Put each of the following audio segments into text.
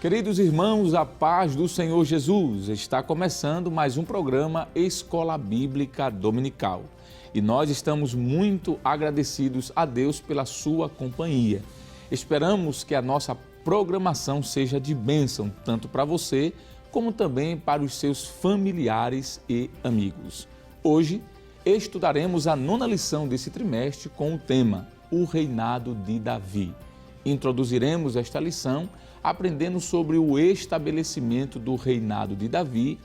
Queridos irmãos, a paz do Senhor Jesus. Está começando mais um programa Escola Bíblica Dominical. E nós estamos muito agradecidos a Deus pela sua companhia. Esperamos que a nossa programação seja de bênção, tanto para você, como também para os seus familiares e amigos. Hoje, estudaremos a 9ª lição desse trimestre com o tema O Reinado de Davi. Introduziremos esta lição aprendendo sobre o estabelecimento do reinado de Davi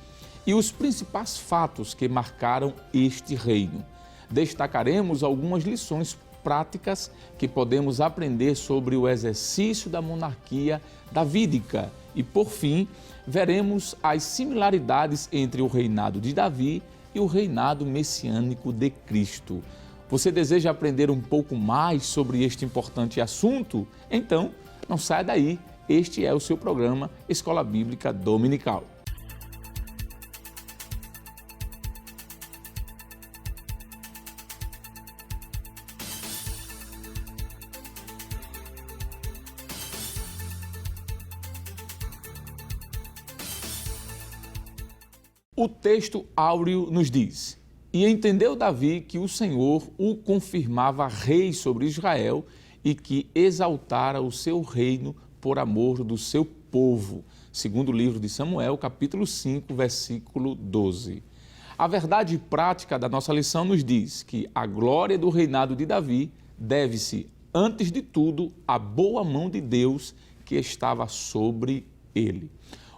e os principais fatos que marcaram este reino. Destacaremos algumas lições práticas que podemos aprender sobre o exercício da monarquia davídica e, por fim, veremos as similaridades entre o reinado de Davi e o reinado messiânico de Cristo. Você deseja aprender um pouco mais sobre este importante assunto? Então, não saia daí. Este é o seu programa Escola Bíblica Dominical. O texto áureo nos diz: E entendeu Davi que o Senhor o confirmava rei sobre Israel e que exaltara o seu reino por amor do seu povo. Segundo o livro de Samuel, capítulo 5, versículo 12. A verdade prática da nossa lição nos diz que a glória do reinado de Davi deve-se, antes de tudo, à boa mão de Deus que estava sobre ele.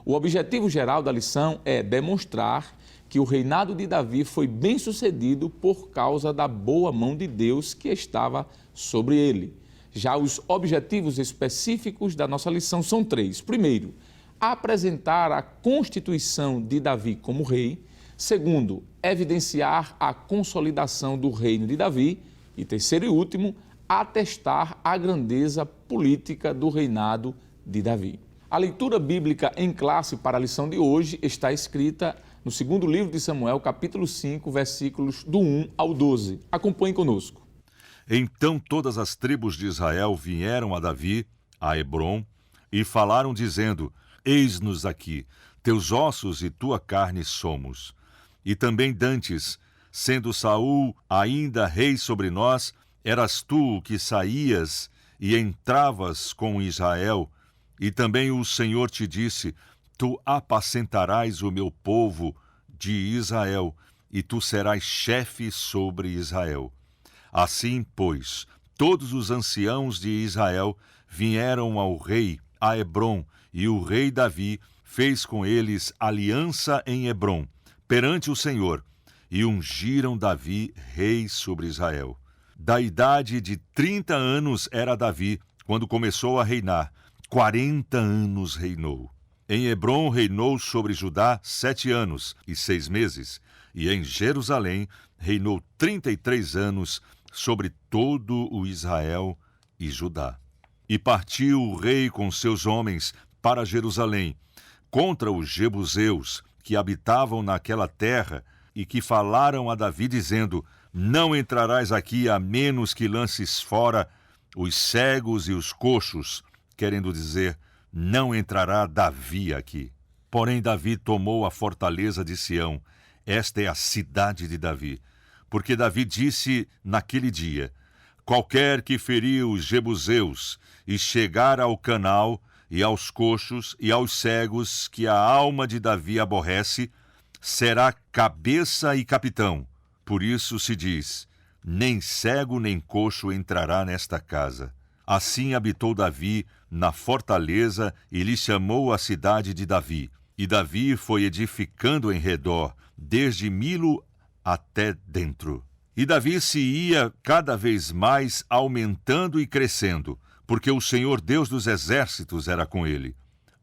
O objetivo geral da lição é demonstrar que o reinado de Davi foi bem sucedido por causa da boa mão de Deus que estava sobre ele. Já os objetivos específicos da nossa lição são 3. Primeiro, apresentar a constituição de Davi como rei. Segundo, evidenciar a consolidação do reino de Davi. E terceiro e último, atestar a grandeza política do reinado de Davi. A leitura bíblica em classe para a lição de hoje está escrita no segundo livro de Samuel, capítulo 5, versículos do 1 ao 12. Acompanhe conosco. Então todas as tribos de Israel vieram a Davi, a Hebrom, e falaram dizendo: Eis-nos aqui, teus ossos e tua carne somos. E também dantes, sendo Saul ainda rei sobre nós, eras tu o que saías e entravas com Israel, e também o Senhor te disse: Tu apacentarás o meu povo de Israel, e tu serás chefe sobre Israel. Assim, pois, todos os anciãos de Israel vieram ao rei, a Hebrom, e o rei Davi fez com eles aliança em Hebrom, perante o Senhor, e ungiram Davi rei sobre Israel. Da idade de 30 anos era Davi, quando começou a reinar, 40 anos reinou. Em Hebrom reinou sobre Judá 7 anos e 6 meses, e em Jerusalém reinou 33 anos sobre todo o Israel e Judá. E partiu o rei com seus homens para Jerusalém, contra os jebuseus que habitavam naquela terra e que falaram a Davi dizendo: Não entrarás aqui a menos que lances fora os cegos e os coxos, querendo dizer, não entrará Davi aqui. Porém Davi tomou a fortaleza de Sião, esta é a cidade de Davi, porque Davi disse naquele dia: Qualquer que ferir os jebuseus e chegar ao canal e aos coxos e aos cegos que a alma de Davi aborrece, será cabeça e capitão. Por isso se diz: Nem cego nem coxo entrará nesta casa. Assim habitou Davi na fortaleza e lhe chamou a cidade de Davi. E Davi foi edificando em redor, desde Milo até dentro. E Davi se ia cada vez mais aumentando e crescendo, porque o Senhor Deus dos exércitos era com ele.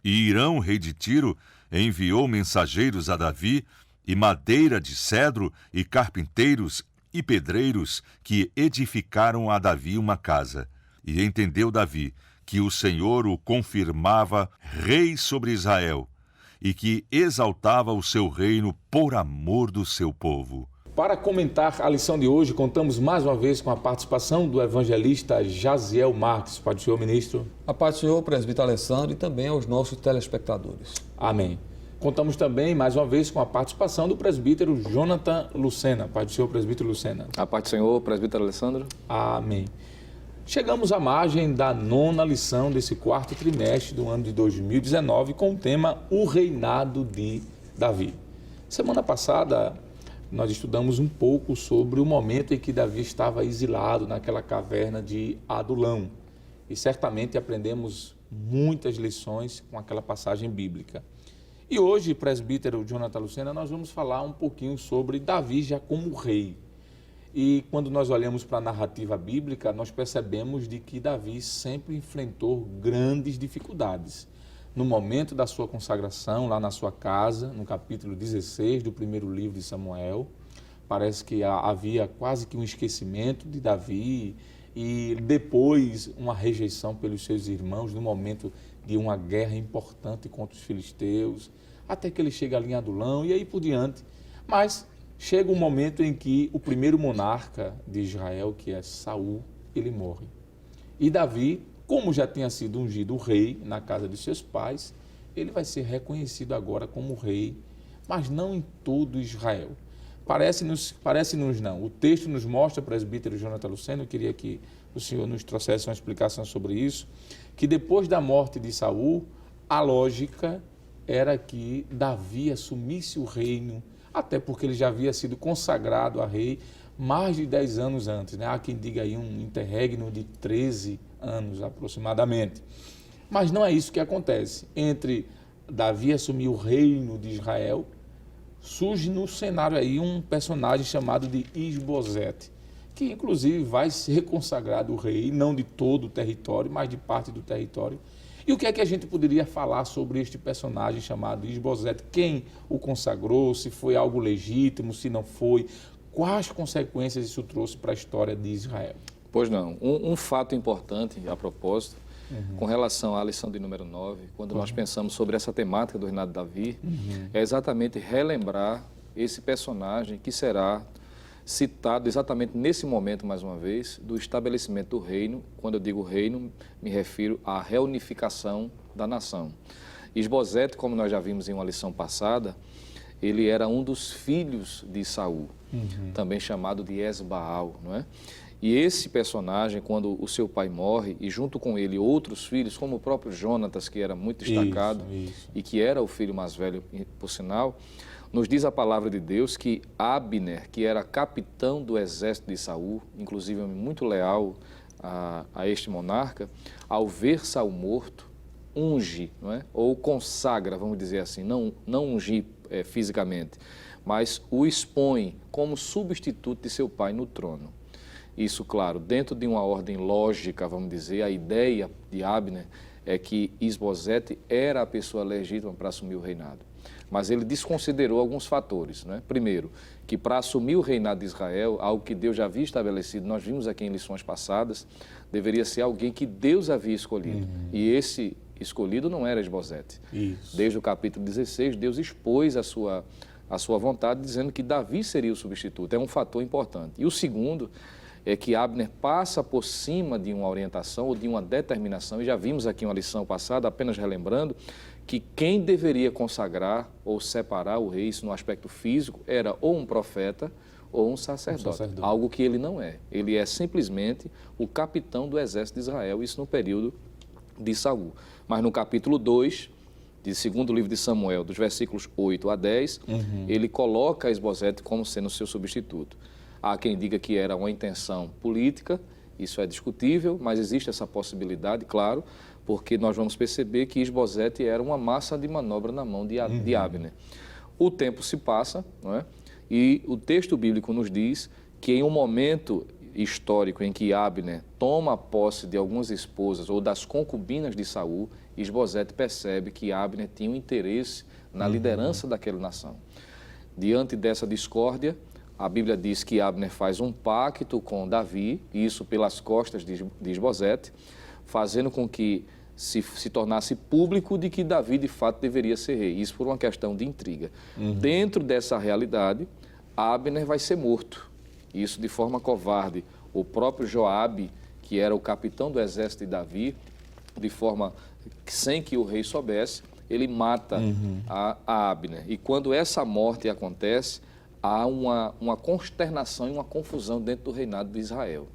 E Hirão, rei de Tiro, enviou mensageiros a Davi, e madeira de cedro, e carpinteiros e pedreiros, que edificaram a Davi uma casa. E entendeu Davi que o Senhor o confirmava rei sobre Israel, e que exaltava o seu reino por amor do seu povo. Para comentar a lição de hoje, contamos mais uma vez com a participação do evangelista Jaziel Marques. Pode, senhor ministro. A paz do Senhor, presbítero Alessandro, e também aos nossos telespectadores. Amém. Contamos também, mais uma vez, com a participação do presbítero Jonathan Lucena. Pode, senhor presbítero Lucena. A paz do Senhor, presbítero Alessandro. Amém. Chegamos à margem da 9ª lição desse 4º trimestre do ano de 2019 com o tema O Reinado de Davi. Semana passada, nós estudamos um pouco sobre o momento em que Davi estava exilado naquela caverna de Adulão. E certamente aprendemos muitas lições com aquela passagem bíblica. E hoje, presbítero Jonathan Lucena, nós vamos falar um pouquinho sobre Davi já como rei. E quando nós olhamos para a narrativa bíblica, nós percebemos de que Davi sempre enfrentou grandes dificuldades. No momento da sua consagração, lá na sua casa, no capítulo 16 do primeiro livro de Samuel, parece que havia quase que um esquecimento de Davi e depois uma rejeição pelos seus irmãos no momento de uma guerra importante contra os filisteus, até que ele chega ali em Adulão e aí por diante. Mas chega um momento em que o primeiro monarca de Israel, que é Saul, ele morre. E Davi, como já tinha sido ungido rei na casa de seus pais, ele vai ser reconhecido agora como rei, mas não em todo Israel. Parece-nos não. O texto nos mostra, presbítero Jonathan Lucena, eu queria que o senhor nos trouxesse uma explicação sobre isso, que depois da morte de Saul, a lógica era que Davi assumisse o reino, até porque ele já havia sido consagrado a rei mais de 10 anos antes, né? Há quem diga aí um interregno de 13 anos aproximadamente. Mas não é isso que acontece. Entre Davi assumir o reino de Israel, surge no cenário aí um personagem chamado de Isbosete, que inclusive vai ser consagrado rei, não de todo o território, mas de parte do território. E o que é que a gente poderia falar sobre este personagem chamado Isbosete? Quem o consagrou, se foi algo legítimo, se não foi? Quais consequências isso trouxe para a história de Israel? Pois não. Um fato importante, a propósito, com relação à lição de número 9, quando nós pensamos sobre essa temática do reinado de Davi, é exatamente relembrar esse personagem que será citado exatamente nesse momento, mais uma vez, do estabelecimento do reino. Quando eu digo reino, me refiro à reunificação da nação. Isbosete, como nós já vimos em uma lição passada, ele era um dos filhos de Saul, também chamado de Esbaal, não é? E esse personagem, quando o seu pai morre, e junto com ele outros filhos, como o próprio Jonatas, que era muito destacado, e que era o filho mais velho, por sinal, nos diz a palavra de Deus que Abner, que era capitão do exército de Saul, inclusive muito leal a este monarca, ao ver Saul morto, unge, não é? Ou consagra, vamos dizer assim, não ungir fisicamente, mas o expõe como substituto de seu pai no trono. Isso, claro, dentro de uma ordem lógica, vamos dizer, a ideia de Abner é que Isbosete era a pessoa legítima para assumir o reinado. Mas ele desconsiderou alguns fatores, né? Primeiro, que para assumir o reinado de Israel, algo que Deus já havia estabelecido, nós vimos aqui em lições passadas, deveria ser alguém que Deus havia escolhido. E esse escolhido não era Isbosete. Desde o capítulo 16, Deus expôs a sua vontade, dizendo que Davi seria o substituto. É um fator importante. E o segundo é que Abner passa por cima de uma orientação ou de uma determinação, e já vimos aqui uma lição passada, apenas relembrando, que quem deveria consagrar ou separar o rei, isso no aspecto físico, era ou um profeta ou um sacerdote, algo que ele não é. Ele é simplesmente o capitão do exército de Israel, isso no período de Saul. Mas no capítulo 2, de segundo livro de Samuel, dos versículos 8 a 10, ele coloca Isbosete como sendo seu substituto. Há quem diga que era uma intenção política, isso é discutível, mas existe essa possibilidade, claro, porque nós vamos perceber que Isbosete era uma massa de manobra na mão de Abner. O tempo se passa, não é? E o texto bíblico nos diz que em um momento histórico em que Abner toma posse de algumas esposas ou das concubinas de Saul, Isbosete percebe que Abner tinha um interesse na liderança daquela nação. Diante dessa discórdia, a Bíblia diz que Abner faz um pacto com Davi, isso pelas costas de Isbosete, fazendo com que se tornasse público de que Davi, de fato, deveria ser rei. Isso por uma questão de intriga. Dentro dessa realidade, Abner vai ser morto. Isso de forma covarde. O próprio Joabe, que era o capitão do exército de Davi, de forma sem que o rei soubesse, ele mata a Abner. E quando essa morte acontece, há uma consternação e uma confusão dentro do reinado de Israel.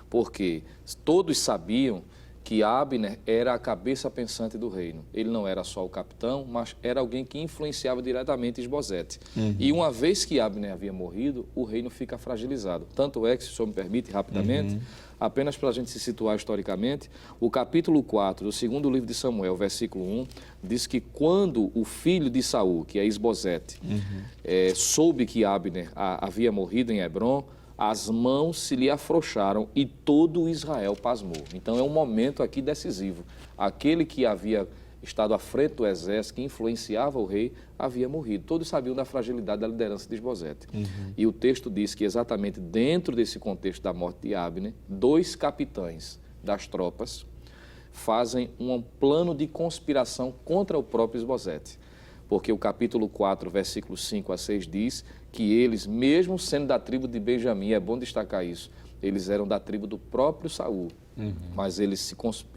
Porque todos sabiam que Abner era a cabeça pensante do reino. Ele não era só o capitão, mas era alguém que influenciava diretamente Isbosete. E uma vez que Abner havia morrido, o reino fica fragilizado. Tanto é que, se o senhor me permite, rapidamente, apenas para a gente se situar historicamente, o capítulo 4 do segundo livro de Samuel, versículo 1, diz que quando o filho de Saul, que é Isbosete, soube que Abner havia morrido em Hebrom, as mãos se lhe afrouxaram e todo Israel pasmou. Então é um momento aqui decisivo. Aquele que havia estado à frente do exército, que influenciava o rei, havia morrido. Todos sabiam da fragilidade da liderança de Isbosete. E o texto diz que exatamente dentro desse contexto da morte de Abner, 2 capitães das tropas fazem um plano de conspiração contra o próprio Isbosete. Porque o capítulo 4, versículos 5 a 6 diz que eles, mesmo sendo da tribo de Benjamim, é bom destacar isso, eles eram da tribo do próprio Saul, mas eles se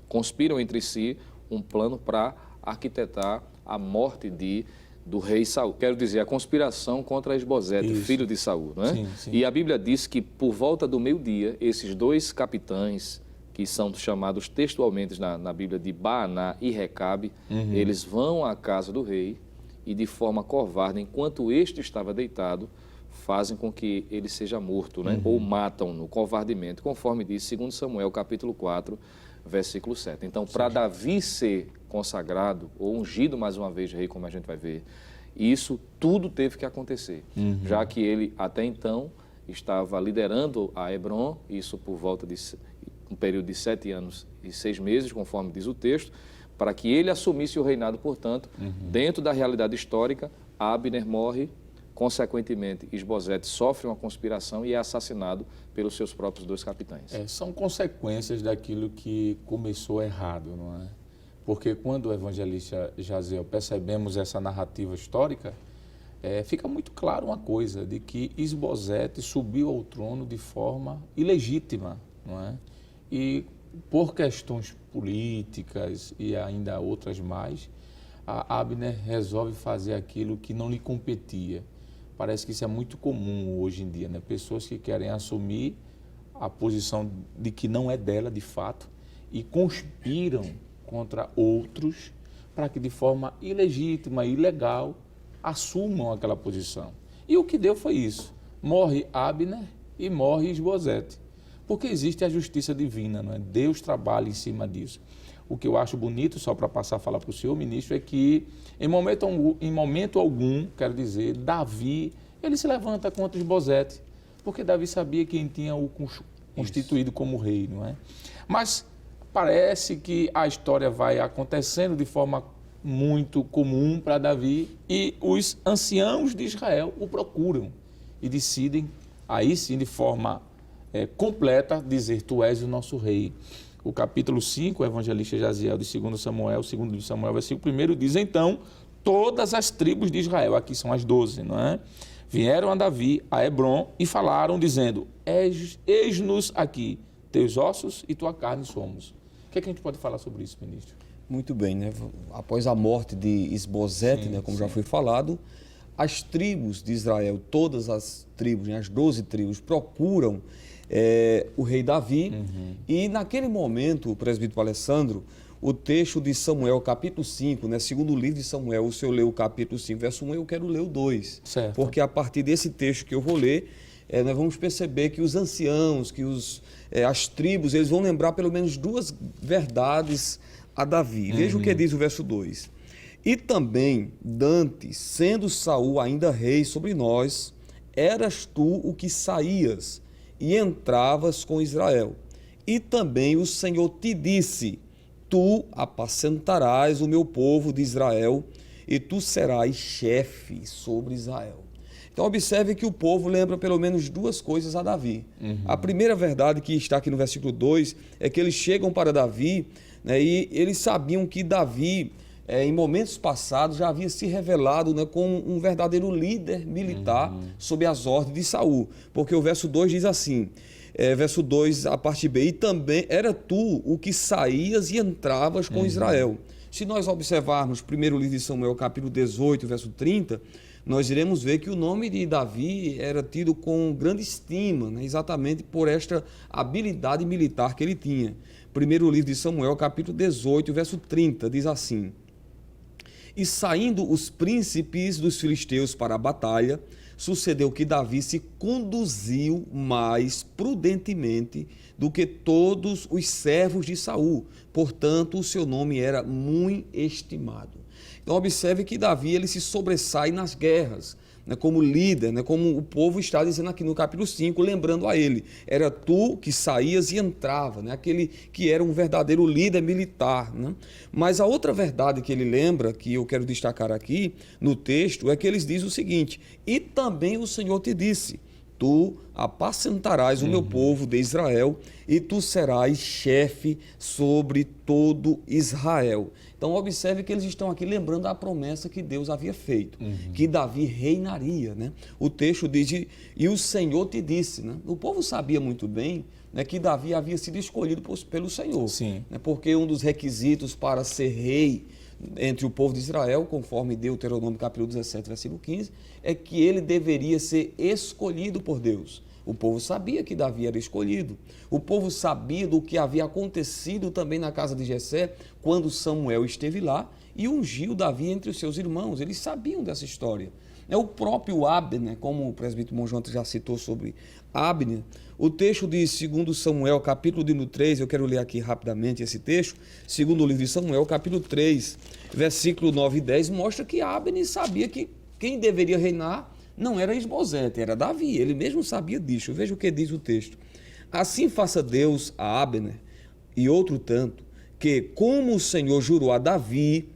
conspiram entre si um plano para arquitetar a morte do rei Saul. Quero dizer, a conspiração contra Isbosete, filho de Saul, não é? Sim, sim. E a Bíblia diz que por volta do meio-dia, esses 2 capitães, que são chamados textualmente na Bíblia de Baaná e Recabe, eles vão à casa do rei e de forma covarde, enquanto este estava deitado, fazem com que ele seja morto, né? Ou matam-no covardemente, conforme diz 2 Samuel, capítulo 4, versículo 7. Então, para Davi ser consagrado, ou ungido mais uma vez rei, como a gente vai ver, isso tudo teve que acontecer, já que ele, até então, estava liderando a Hebrom, isso por volta de um período de 7 anos e 6 meses, conforme diz o texto, para que ele assumisse o reinado, portanto, dentro da realidade histórica, Abner morre, consequentemente, Isbosete sofre uma conspiração e é assassinado pelos seus próprios 2 capitães. São consequências daquilo que começou errado, não é? Porque quando o evangelista Jaziel percebemos essa narrativa histórica, fica muito claro uma coisa, de que Isbosete subiu ao trono de forma ilegítima, não é? E por questões políticas e ainda outras mais, a Abner resolve fazer aquilo que não lhe competia. Parece que isso é muito comum hoje em dia, né? Pessoas que querem assumir a posição de que não é dela de fato e conspiram contra outros para que de forma ilegítima e ilegal assumam aquela posição. E o que deu foi isso. Morre Abner e morre Isbosete. Porque existe a justiça divina, não é? Deus trabalha em cima disso. O que eu acho bonito, só para passar a falar para o senhor, ministro, é que em momento algum, quero dizer, Davi, ele se levanta contra Isbosete, porque Davi sabia quem tinha o constituído como rei, não é? Mas parece que a história vai acontecendo de forma muito comum para Davi e os anciãos de Israel o procuram e decidem, aí sim, de forma completa, dizer: tu és o nosso rei. O capítulo 5, o evangelista Jaziel, de 2 Samuel, segundo de Samuel, versículo 1, diz: então, todas as tribos de Israel, aqui são as 12, não é? Vieram a Davi, a Hebrom, e falaram, dizendo: eis-nos aqui, teus ossos e tua carne somos. O que é que a gente pode falar sobre isso, ministro? Muito bem, né? Após a morte de Isbosete, né, como já foi falado, as tribos de Israel, todas as tribos, né, as 12 tribos, procuram o rei Davi. E naquele momento, o presbítero Alessandro, o texto de Samuel, capítulo 5, né, segundo o livro de Samuel, o senhor leu o capítulo 5, verso 1, eu quero ler o 2. Certo. Porque a partir desse texto que eu vou ler, nós vamos perceber que os anciãos, que as tribos, eles vão lembrar pelo menos 2 verdades a Davi. Veja o que diz o verso 2. E também, dantes, sendo Saul ainda rei sobre nós, eras tu o que saías e entravas com Israel. E também o Senhor te disse: tu apacentarás o meu povo de Israel e tu serás chefe sobre Israel. Então observe que o povo lembra pelo menos 2 coisas a Davi. A primeira verdade que está aqui no versículo 2 é que eles chegam para Davi, né, e eles sabiam que Davi em momentos passados, já havia se revelado, né, como um verdadeiro líder militar sob as ordens de Saul. Porque o verso 2 diz assim, verso 2, a parte B, e também era tu o que saías e entravas com Israel. Se nós observarmos primeiro livro de Samuel, capítulo 18, verso 30, nós iremos ver que o nome de Davi era tido com grande estima, né, exatamente por esta habilidade militar que ele tinha. Primeiro livro de Samuel, capítulo 18, verso 30, diz assim: E saindo os príncipes dos filisteus para a batalha, sucedeu que Davi se conduziu mais prudentemente do que todos os servos de Saul. Portanto, o seu nome era muito estimado. Então, observe que Davi ele se sobressai nas guerras, né, como líder, né, como o povo está dizendo aqui no capítulo 5, lembrando a ele, era tu que saías e entrava, né, aquele que era um verdadeiro líder militar. Né? Mas a outra verdade que ele lembra, que eu quero destacar aqui no texto, é que eles dizem o seguinte: e também o Senhor te disse, tu apacentarás o meu povo de Israel e tu serás chefe sobre todo Israel. Então observe que eles estão aqui lembrando a promessa que Deus havia feito, que Davi reinaria. Né? O texto diz, e o Senhor te disse. Né? O povo sabia muito bem, né, que Davi havia sido escolhido pelo Senhor. Sim. Né? Porque um dos requisitos para ser rei entre o povo de Israel, conforme Deuteronômio capítulo 17, versículo 15, é que ele deveria ser escolhido por Deus. O povo sabia que Davi era escolhido. O povo sabia do que havia acontecido também na casa de Jessé, quando Samuel esteve lá e ungiu Davi entre os seus irmãos. Eles sabiam dessa história. O próprio Abner, como o presbítero Monjonte já citou sobre Abner, o texto de 2 Samuel, capítulo 3, eu quero ler aqui rapidamente esse texto, segundo o livro de Samuel, capítulo 3, versículo 9 e 10, mostra que Abner sabia que quem deveria reinar não era Isbosete, era Davi, ele mesmo sabia disso. Veja o que diz o texto. Assim faça Deus a Abner e outro tanto, que como o Senhor jurou a Davi,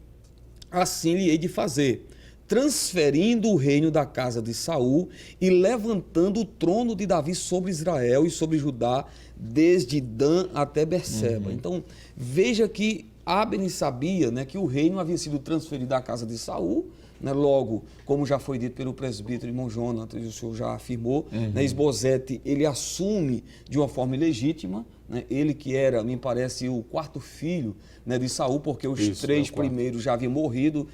assim lhe hei de fazer, transferindo o reino da casa de Saul e levantando o trono de Davi sobre Israel e sobre Judá, desde Dan até Berseba. Então, veja que Abner sabia, né, que o reino havia sido transferido da casa de Saul, né, logo, como já foi dito pelo presbítero irmão Jonatas, o senhor já afirmou, né, Isbosete, ele assume de uma forma ilegítima, né, ele que era, me parece, o quarto filho, né, de Saul, porque os três primeiros já haviam morrido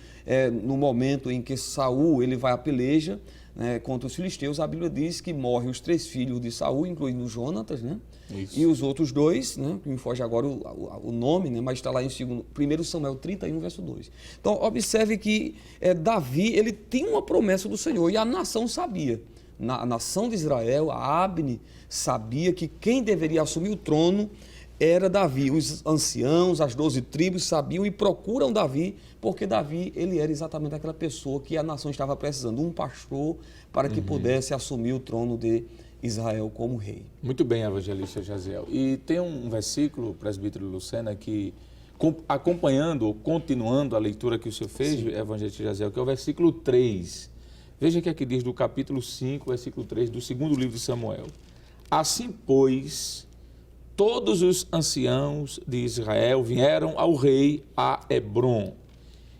no momento em que Saul ele vai à peleja, né, contra os filisteus. A Bíblia diz que morrem os 3 filhos de Saul, incluindo Jonatas, né? E os outros 2, né, que me foge agora o nome, né, mas está lá em 1 Samuel 31, verso 2. Então, observe que Davi ele tinha uma promessa do Senhor e a nação sabia. A nação de Israel, a Abner, sabia que quem deveria assumir o trono era Davi. Os anciãos, as 12 tribos sabiam e procuram Davi, porque Davi ele era exatamente aquela pessoa que a nação estava precisando, um pastor para que pudesse assumir o trono de Israel como rei. Muito bem, evangelista Jaziel. E tem um versículo, presbítero Lucena, que acompanhando ou continuando a leitura que o senhor fez, evangelista Jaziel, que é o versículo 3. Veja que aqui diz do capítulo 5, versículo 3, do segundo livro de Samuel. Assim, pois, todos os anciãos de Israel vieram ao rei a Hebrom.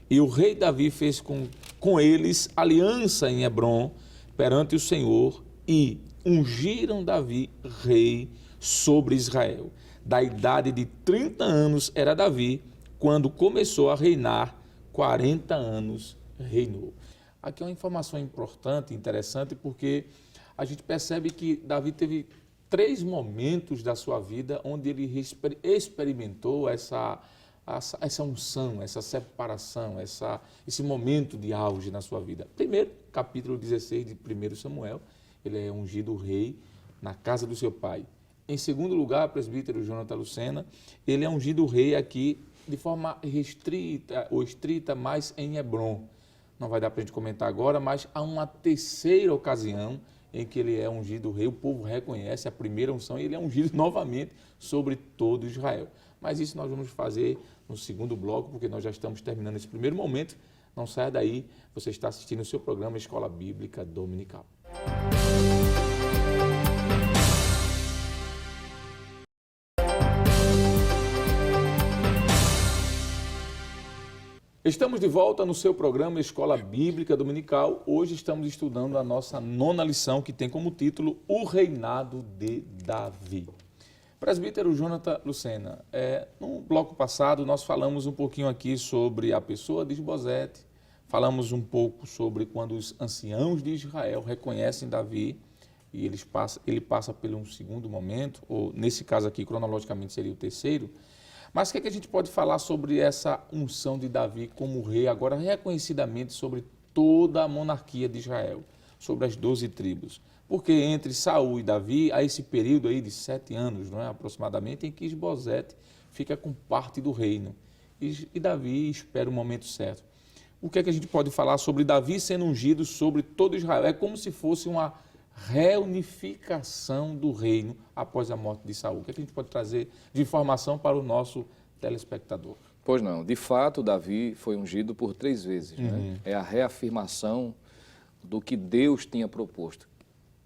E o rei Davi fez com eles aliança em Hebrom perante o Senhor e ungiram Davi rei sobre Israel. Da idade de 30 anos era Davi, quando começou a reinar, 40 anos reinou. Aqui é uma informação importante, interessante, porque a gente percebe que Davi teve 3 momentos da sua vida onde ele experimentou essa unção, essa separação, esse momento de auge na sua vida. Primeiro, capítulo 16 de 1 Samuel, ele é ungido rei na casa do seu pai. Em segundo lugar, presbítero Jonatas Lucena, ele é ungido rei aqui de forma restrita ou estrita, mais em Hebrom. Não vai dar para a gente comentar agora, mas há uma terceira ocasião em que ele é ungido rei, o povo reconhece a primeira unção e ele é ungido novamente sobre todo Israel. Mas isso nós vamos fazer no segundo bloco, porque nós já estamos terminando esse primeiro momento. Não saia daí, você está assistindo o seu programa Escola Bíblica Dominical. Estamos de volta no seu programa Escola Bíblica Dominical. Hoje estamos estudando a nossa 9ª lição, que tem como título O Reinado de Davi. Presbítero Jonathan Lucena, no bloco passado nós falamos um pouquinho aqui sobre a pessoa de Isbosete, falamos um pouco sobre quando os anciãos de Israel reconhecem Davi e ele passa por um segundo momento, ou nesse caso aqui cronologicamente seria o terceiro. Mas o que a gente pode falar sobre essa unção de Davi como rei, agora reconhecidamente sobre toda a monarquia de Israel, sobre as 12 tribos? Porque entre Saul e Davi há esse período aí de 7 anos, não é, aproximadamente, em que Isbosete fica com parte do reino. E Davi espera o momento certo. O que a gente pode falar sobre Davi sendo ungido sobre todo Israel? É como se fosse uma reunificação do reino após a morte de Saul. O que a gente pode trazer de informação para o nosso telespectador? Pois não, de fato Davi foi ungido por 3 vezes. Né? É a reafirmação do que Deus tinha proposto,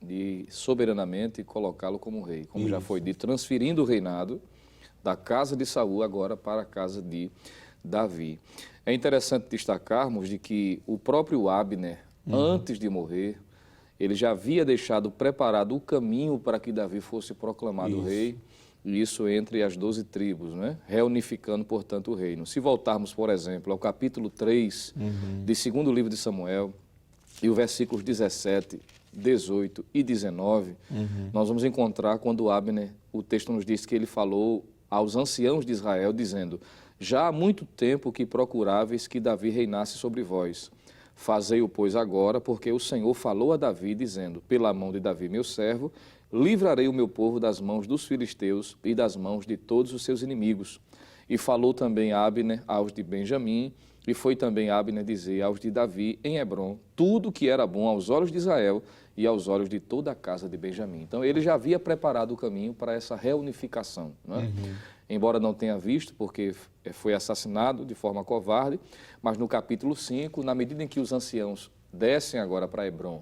de soberanamente colocá-lo como rei, como já foi dito, transferindo o reinado da casa de Saul agora para a casa de Davi. É interessante destacarmos de que o próprio Abner, antes de morrer, ele já havia deixado preparado o caminho para que Davi fosse proclamado rei, e isso entre as 12 tribos, né? Reunificando, portanto, o reino. Se voltarmos, por exemplo, ao capítulo 3 de 2º livro de Samuel, e o versículos 17, 18 e 19, nós vamos encontrar quando Abner, o texto nos diz que ele falou aos anciãos de Israel, dizendo: já há muito tempo que procuráveis que Davi reinasse sobre vós. Fazei-o, pois, agora, porque o Senhor falou a Davi, dizendo: pela mão de Davi, meu servo, livrarei o meu povo das mãos dos filisteus e das mãos de todos os seus inimigos. E falou também Abner aos de Benjamim, e foi também Abner dizer aos de Davi em Hebrom tudo que era bom aos olhos de Israel e aos olhos de toda a casa de Benjamim. Então ele já havia preparado o caminho para essa reunificação, não é? Embora não tenha visto, porque foi assassinado de forma covarde, mas no capítulo 5, na medida em que os anciãos descem agora para Hebrom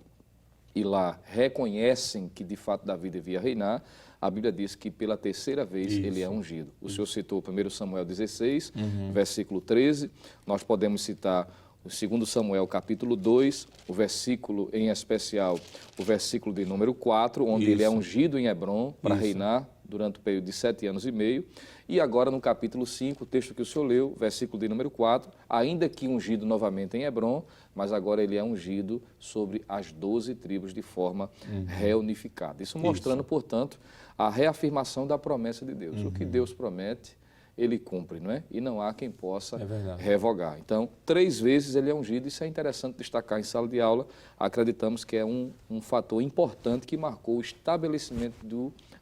e lá reconhecem que de fato Davi devia reinar, a Bíblia diz que pela 3ª vez ele é ungido. O senhor citou 1 Samuel 16, versículo 13, nós podemos citar o 2 Samuel capítulo 2, o versículo em especial, o versículo de número 4, onde ele é ungido em Hebrom para reinar durante o período de 7 anos e meio. E agora no capítulo 5, o texto que o senhor leu, versículo de número 4, ainda que ungido novamente em Hebrom, mas agora ele é ungido sobre as 12 tribos de forma reunificada. Isso mostrando, portanto, a reafirmação da promessa de Deus. O que Deus promete, ele cumpre, não é? E não há quem possa revogar. Então, 3 vezes ele é ungido, isso é interessante destacar em sala de aula. Acreditamos que é um fator importante que marcou o estabelecimento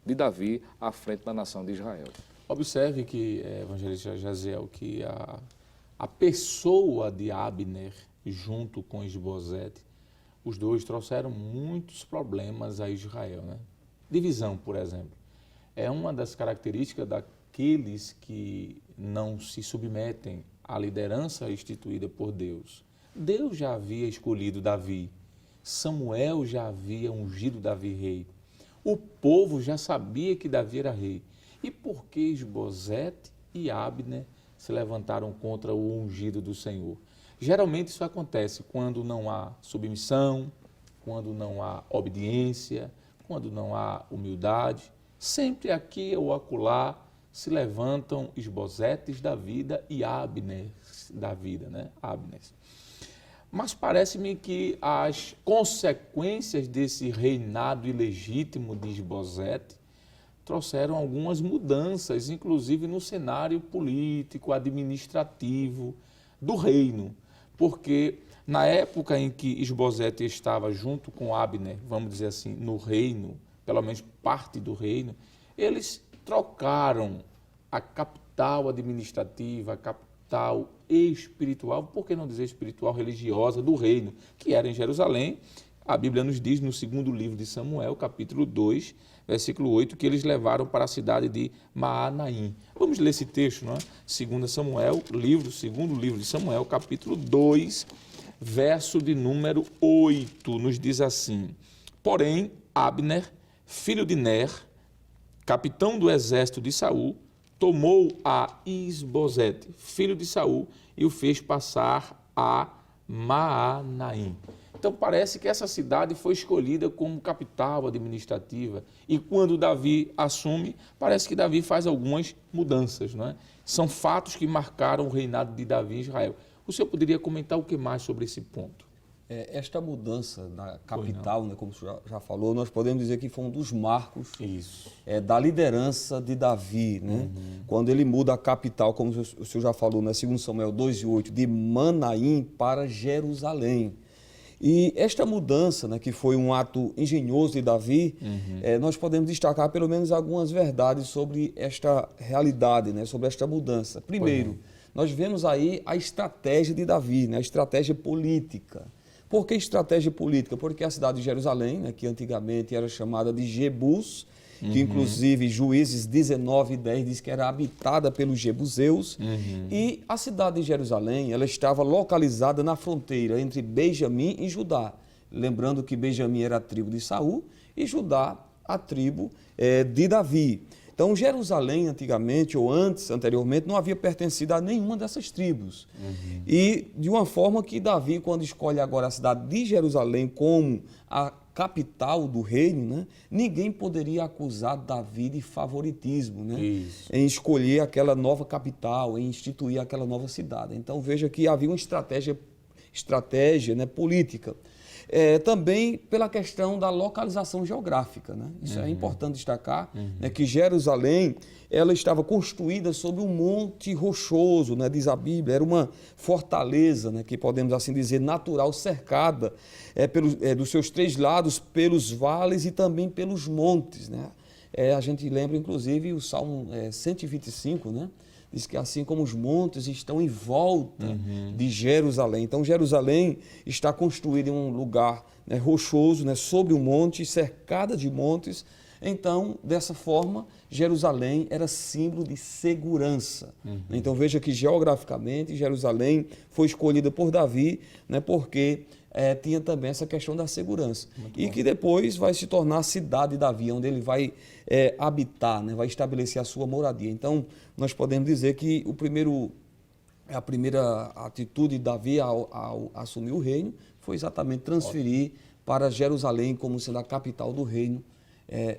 de Davi à frente da nação de Israel. Observe que, evangelista Jaziel, que a pessoa de Abner, junto com Isbosete, os dois trouxeram muitos problemas a Israel, né? Divisão, por exemplo, é uma das características daqueles que não se submetem à liderança instituída por Deus. Deus já havia escolhido Davi, Samuel já havia ungido Davi rei, o povo já sabia que Davi era rei. E por que Isbosete e Abner se levantaram contra o ungido do Senhor? Geralmente isso acontece quando não há submissão, quando não há obediência, quando não há humildade. Sempre aqui ou acolá se levantam Isbosetes da vida e Abner da vida, né? Abner. Mas parece-me que as consequências desse reinado ilegítimo de Isbosete trouxeram algumas mudanças, inclusive no cenário político, administrativo do reino, porque na época em que Isbosete estava junto com Abner, vamos dizer assim, no reino, pelo menos parte do reino, eles trocaram a capital administrativa, a capital espiritual, por que não dizer espiritual, religiosa do reino, que era em Jerusalém. A Bíblia nos diz no 2º livro de Samuel, capítulo 2, versículo 8, que eles levaram para a cidade de Maanaim. Vamos ler esse texto, não é? 2 Samuel, segundo livro de Samuel, capítulo 2, verso de número 8, nos diz assim: porém, Abner, filho de Ner, capitão do exército de Saul, tomou a Isbosete, filho de Saul, e o fez passar a Maanaim. Então parece que essa cidade foi escolhida como capital administrativa. E quando Davi assume, parece que Davi faz algumas mudanças, não é? São fatos que marcaram o reinado de Davi em Israel. O senhor poderia comentar o que mais sobre esse ponto? Esta mudança da capital, né, como o senhor já falou, nós podemos dizer que foi um dos marcos da liderança de Davi, né? Quando ele muda a capital, como o senhor já falou, né, 2 Samuel 2:8, de Manaim para Jerusalém. E esta mudança, né, que foi um ato engenhoso de Davi, nós podemos destacar pelo menos algumas verdades sobre esta realidade, né, sobre esta mudança. Primeiro, nós vemos aí a estratégia de Davi, né, a estratégia política. Por que estratégia política? Porque a cidade de Jerusalém, né, que antigamente era chamada de Jebus, que inclusive Juízes 19:10 diz que era habitada pelos jebuseus, e a cidade de Jerusalém, ela estava localizada na fronteira entre Benjamim e Judá. Lembrando que Benjamim era a tribo de Saul e Judá a tribo de Davi. Então, Jerusalém, antigamente, ou anteriormente, não havia pertencido a nenhuma dessas tribos. E de uma forma que Davi, quando escolhe agora a cidade de Jerusalém como a capital do reino, né, ninguém poderia acusar Davi de favoritismo, né, em escolher aquela nova capital, em instituir aquela nova cidade. Então, veja que havia uma estratégia, né, política. Também pela questão da localização geográfica, né? Isso é importante destacar, né, que Jerusalém ela estava construída sobre um monte rochoso, né, diz a Bíblia, era uma fortaleza, né, que podemos assim dizer natural, cercada dos seus 3 lados pelos vales e também pelos montes, né? A gente lembra inclusive o Salmo 125, né? Diz que assim como os montes estão em volta de Jerusalém. Então, Jerusalém está construída em um lugar, né, rochoso, né, sobre um monte, cercada de montes. Então, dessa forma, Jerusalém era símbolo de segurança. Então, veja que geograficamente Jerusalém foi escolhida por Davi, né, porque tinha também essa questão da segurança. E que depois vai se tornar a cidade de Davi, onde ele vai habitar, né, vai estabelecer a sua moradia. Então, nós podemos dizer que a primeira atitude de Davi ao assumir o reino foi exatamente transferir para Jerusalém como sendo a capital do reino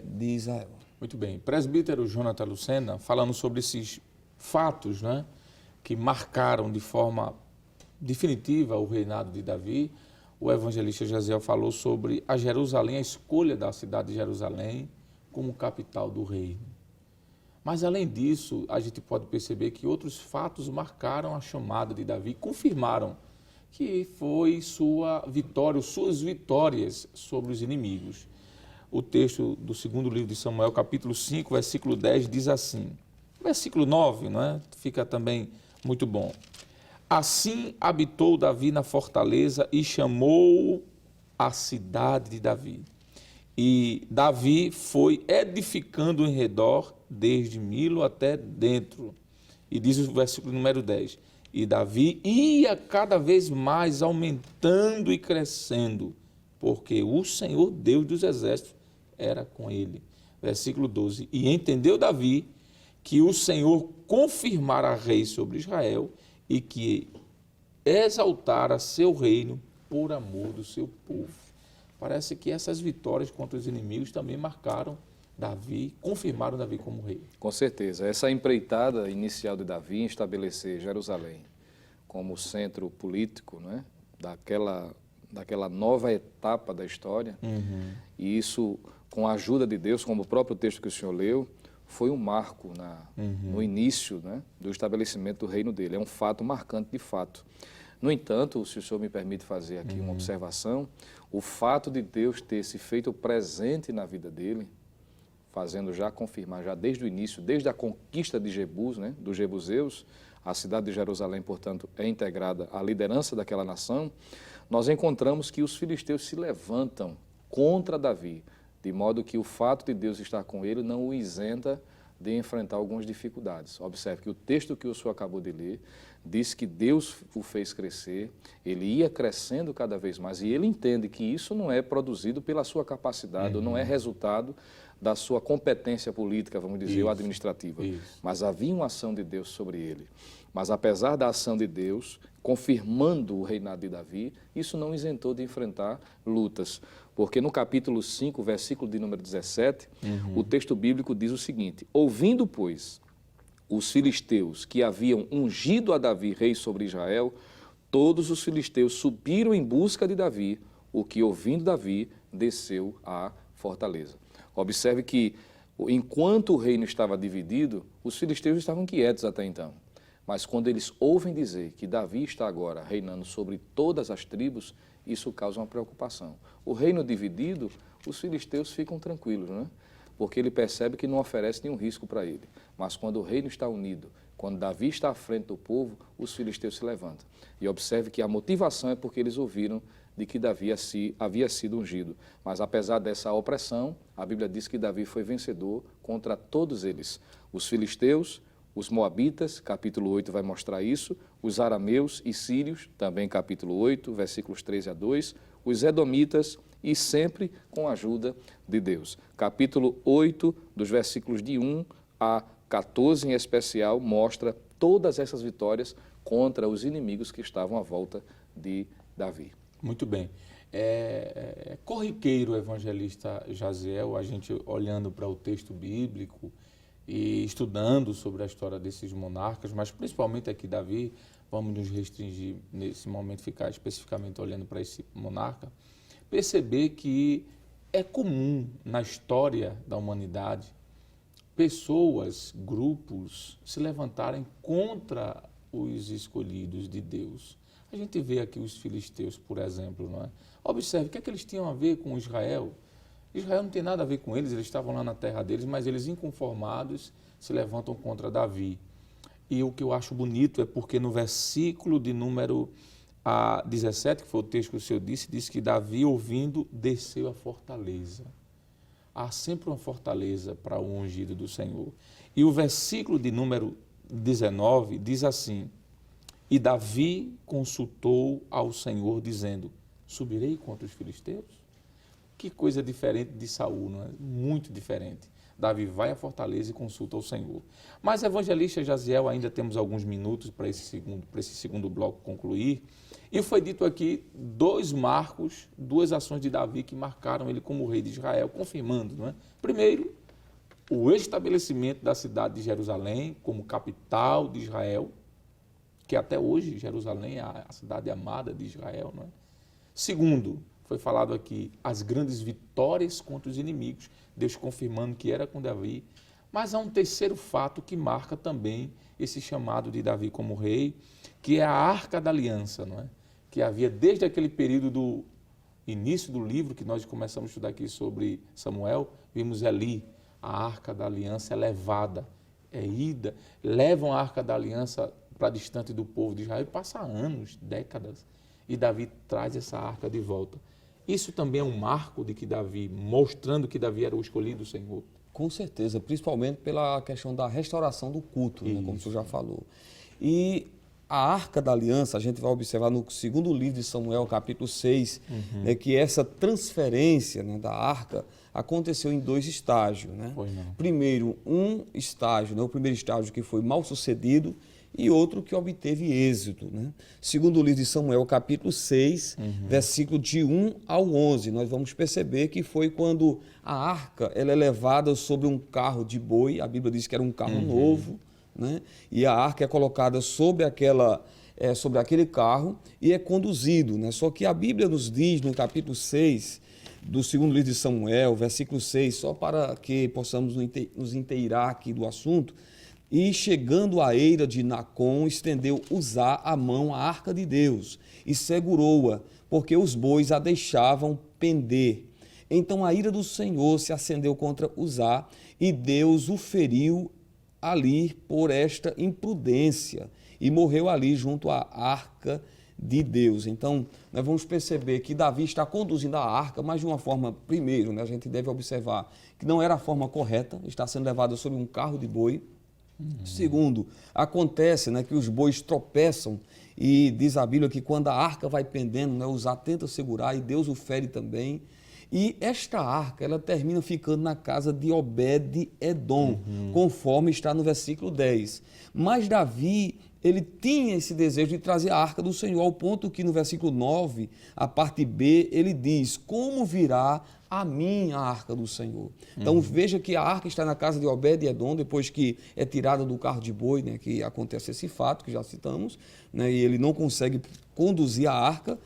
de Israel. Muito bem. Presbítero Jonathan Lucena, falando sobre esses fatos, né, que marcaram de forma definitiva o reinado de Davi, o evangelista Jaziel falou sobre a Jerusalém, a escolha da cidade de Jerusalém como capital do reino. Mas, além disso, a gente pode perceber que outros fatos marcaram a chamada de Davi, confirmaram que foi sua vitória, suas vitórias sobre os inimigos. O texto do 2º livro de Samuel, capítulo 5, versículo 10, diz assim, versículo 9, não é? Fica também muito bom. Assim habitou Davi na fortaleza e chamou a cidade de Davi. E Davi foi edificando em redor, desde Milo até dentro. E diz o versículo número 10. E Davi ia cada vez mais aumentando e crescendo, porque o Senhor Deus dos exércitos era com ele. Versículo 12. E entendeu Davi que o Senhor confirmara rei sobre Israel e que exaltara seu reino por amor do seu povo. Parece que essas vitórias contra os inimigos também marcaram Davi, confirmaram Davi como rei. Com certeza. Essa empreitada inicial de Davi em estabelecer Jerusalém como centro político, né, daquela nova etapa da história, e isso, com a ajuda de Deus, como o próprio texto que o senhor leu, foi um marco no início, né, do estabelecimento do reino dele. É um fato marcante de fato. No entanto, se o senhor me permite fazer aqui uma observação, o fato de Deus ter se feito presente na vida dele, fazendo já confirmar, já desde o início, desde a conquista de Jebus, né, dos jebuseus, a cidade de Jerusalém, portanto, é integrada à liderança daquela nação, nós encontramos que os filisteus se levantam contra Davi, de modo que o fato de Deus estar com ele não o isenta de enfrentar algumas dificuldades. Observe que o texto que o senhor acabou de ler diz que Deus o fez crescer, ele ia crescendo cada vez mais, e ele entende que isso não é produzido pela sua capacidade, ou não é resultado da sua competência política, vamos dizer, ou administrativa, mas havia uma ação de Deus sobre ele. Mas apesar da ação de Deus, confirmando o reinado de Davi, isso não isentou de enfrentar lutas, porque no capítulo 5, versículo de número 17, o texto bíblico diz o seguinte: ouvindo, pois, os filisteus que haviam ungido a Davi rei sobre Israel, todos os filisteus subiram em busca de Davi, o que, ouvindo Davi, desceu à fortaleza. Observe que, enquanto o reino estava dividido, os filisteus estavam quietos até então. Mas quando eles ouvem dizer que Davi está agora reinando sobre todas as tribos, isso causa uma preocupação. O reino dividido, os filisteus ficam tranquilos, não é? Porque ele percebe que não oferece nenhum risco para ele. Mas quando o reino está unido, quando Davi está à frente do povo, os filisteus se levantam. E observe que a motivação é porque eles ouviram de que Davi havia sido ungido. Mas apesar dessa opressão, a Bíblia diz que Davi foi vencedor contra todos eles. Os filisteus, os moabitas, capítulo 8 vai mostrar isso, os arameus e sírios, também capítulo 8, versículos 13 a 2, os edomitas, e sempre com a ajuda de Deus. Capítulo 8, dos versículos de 1 a 14 em especial, mostra todas essas vitórias contra os inimigos que estavam à volta de Davi. Muito bem. Corriqueiro, evangelista Jaziel, a gente olhando para o texto bíblico e estudando sobre a história desses monarcas, mas principalmente aqui Davi, vamos nos restringir nesse momento, ficar especificamente olhando para esse monarca, perceber que é comum na história da humanidade pessoas, grupos se levantarem contra os escolhidos de Deus. A gente vê aqui os filisteus, por exemplo, não é? Observe, o que é que eles tinham a ver com Israel? Israel não tem nada a ver com eles, eles estavam lá na terra deles, mas eles inconformados se levantam contra Davi. E o que eu acho bonito é porque no versículo de número 17, que foi o texto que o Senhor disse, diz que Davi, ouvindo, desceu a fortaleza. Há sempre uma fortaleza para o ungido do Senhor. E o versículo de número 19 diz assim: e Davi consultou ao Senhor, dizendo: subirei contra os filisteus? Que coisa diferente de Saul, não é? Muito diferente. Davi vai à fortaleza e consulta ao Senhor. Mas, evangelista Jaziel, ainda temos alguns minutos para esse segundo bloco concluir. E foi dito aqui dois marcos, duas ações de Davi que marcaram ele como rei de Israel, confirmando, não é? Primeiro, o estabelecimento da cidade de Jerusalém como capital de Israel, que até hoje Jerusalém é a cidade amada de Israel, não é? Segundo, foi falado aqui as grandes vitórias contra os inimigos, Deus confirmando que era com Davi. Mas há um terceiro fato que marca também esse chamado de Davi como rei, que é a Arca da Aliança, não é? Que havia desde aquele período do início do livro, que nós começamos a estudar aqui sobre Samuel, vimos ali a Arca da Aliança é levada, levam a Arca da Aliança para distante do povo de Israel, e passa anos, décadas, e Davi traz essa arca de volta. Isso também é um marco de que Davi, mostrando que Davi era o escolhido do Senhor. Com certeza, principalmente pela questão da restauração do culto, né, como o senhor já falou. E a Arca da Aliança, a gente vai observar no segundo livro de Samuel, capítulo 6, que essa transferência, né, da Arca aconteceu em dois estágios. Né? Primeiro, um estágio, né, o primeiro estágio que foi mal sucedido, e outro que obteve êxito. Né? Segundo o livro de Samuel, capítulo 6, versículo de 1 ao 11, nós vamos perceber que foi quando a arca ela é levada sobre um carro de boi, a Bíblia diz que era um carro novo, né? E a arca é colocada sobre aquele carro e é conduzido. Né? Só que a Bíblia nos diz, no capítulo 6, do segundo livro de Samuel, versículo 6, só para que possamos nos inteirar aqui do assunto, e chegando à eira de Nacon, estendeu Uzá a mão à arca de Deus e segurou-a, porque os bois a deixavam pender. Então a ira do Senhor se acendeu contra Uzá e Deus o feriu ali por esta imprudência e morreu ali junto à arca de Deus. Então nós vamos perceber que Davi está conduzindo a arca, mas de uma forma, primeiro, né, a gente deve observar que não era a forma correta, está sendo levada sobre um carro de boi. Segundo, acontece, né, que os bois tropeçam e diz a Bíblia que quando a arca vai pendendo, né, Uzá tenta segurar e Deus o fere também. E esta arca, ela termina ficando na casa de Obed-Edom, conforme está no versículo 10. Mas Davi, ele tinha esse desejo de trazer a arca do Senhor, ao ponto que no versículo 9, a parte B, ele diz: como virá a mim a arca do Senhor? Então veja que a arca está na casa de Obed-Edom, depois que é tirada do carro de boi, né, que acontece esse fato que já citamos, né, e ele não consegue conduzir a arca.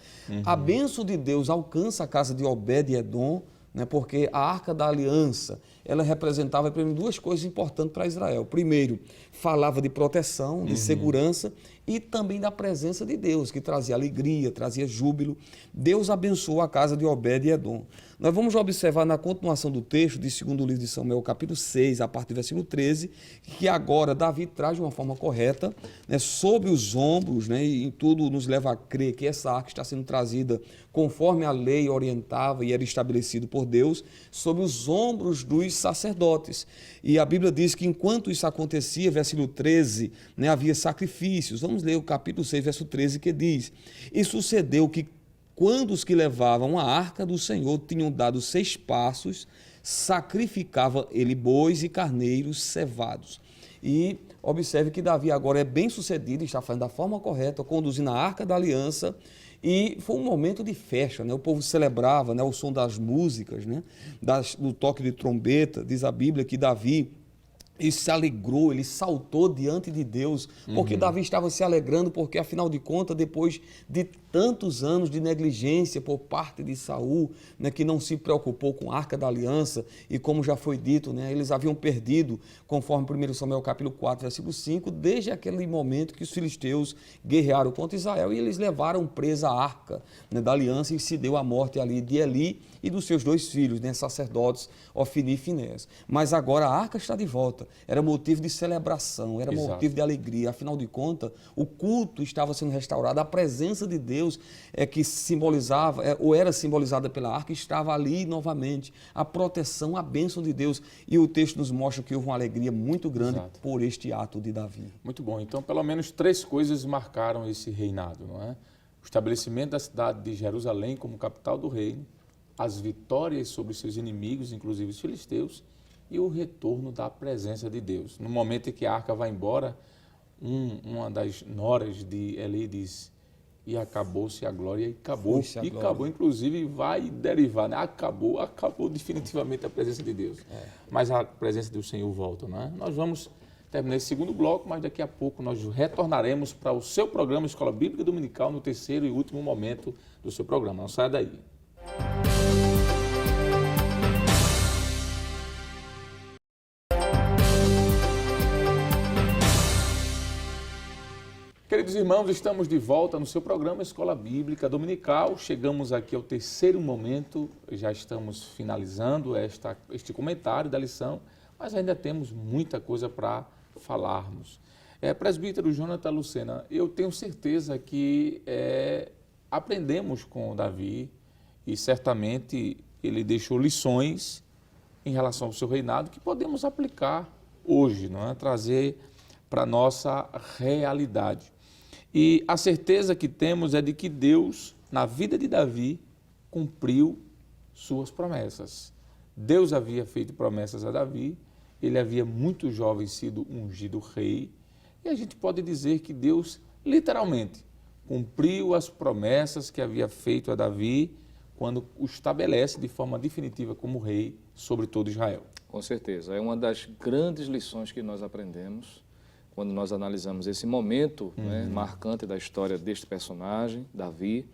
A bênção de Deus alcança a casa de Obed-Edom, né, porque a arca da aliança, ela representava primeiro duas coisas importantes para Israel. Primeiro, falava de proteção, de segurança e também da presença de Deus, que trazia alegria, trazia júbilo. Deus abençoou a casa de Obed-Edom. Nós vamos observar na continuação do texto de 2º livro de Samuel, capítulo 6, a partir do versículo 13, que agora Davi traz de uma forma correta, né, sob os ombros, né, e em tudo nos leva a crer que essa arca está sendo trazida conforme a lei orientava e era estabelecido por Deus, sob os ombros dos sacerdotes. E a Bíblia diz que enquanto isso acontecia, versículo 13, né, havia sacrifícios. Vamos ler o capítulo 6, verso 13, que diz: e sucedeu que quando os que levavam a arca do Senhor tinham dado 6 passos, sacrificava ele bois e carneiros cevados. E observe que Davi agora é bem sucedido, está fazendo da forma correta, conduzindo a arca da aliança, e foi um momento de festa, né? O povo celebrava, né, o som das músicas, né, do toque de trombeta. Diz a Bíblia que Davi, ele se alegrou, ele saltou diante de Deus, porque Davi estava se alegrando, porque afinal de contas, depois de tantos anos de negligência por parte de Saul, né, que não se preocupou com a Arca da Aliança, e como já foi dito, né, eles haviam perdido, conforme 1 Samuel capítulo 4, versículo 5, desde aquele momento que os filisteus guerrearam contra Israel, e eles levaram presa a Arca, né, da Aliança, e se deu a morte ali de Eli e dos seus 2 filhos, né, sacerdotes, Ofni e Finés. Mas agora a Arca está de volta. Era motivo de celebração, era motivo de alegria. Afinal de contas, o culto estava sendo restaurado, a presença de Deus que simbolizava, ou era simbolizada pela arca, estava ali novamente. A proteção, a bênção de Deus. E o texto nos mostra que houve uma alegria muito grande por este ato de Davi. Muito bom. Então, pelo menos 3 coisas marcaram esse reinado, não é? O estabelecimento da cidade de Jerusalém como capital do reino, as vitórias sobre seus inimigos, inclusive os filisteus, e o retorno da presença de Deus. No momento em que a arca vai embora, uma das noras de Eli diz: e acabou-se a glória, e acabou. E acabou, inclusive, vai derivar, né? Acabou definitivamente a presença de Deus. Mas a presença do Senhor volta, não é? Nós vamos terminar esse segundo bloco, mas daqui a pouco nós retornaremos para o seu programa Escola Bíblica Dominical, no terceiro e último momento do seu programa. Não saia daí. Queridos irmãos, estamos de volta no seu programa Escola Bíblica Dominical. Chegamos aqui ao terceiro momento, já estamos finalizando este comentário da lição, mas ainda temos muita coisa para falarmos. Presbítero Jonathan Lucena, eu tenho certeza que aprendemos com Davi e certamente ele deixou lições em relação ao seu reinado que podemos aplicar hoje, não é? Trazer para a nossa realidade. E a certeza que temos é de que Deus, na vida de Davi, cumpriu suas promessas. Deus havia feito promessas a Davi, ele havia muito jovem sido ungido rei, e a gente pode dizer que Deus, literalmente, cumpriu as promessas que havia feito a Davi quando o estabelece de forma definitiva como rei sobre todo Israel. Com certeza, é uma das grandes lições que nós aprendemos quando nós analisamos esse momento marcante da história deste personagem, Davi,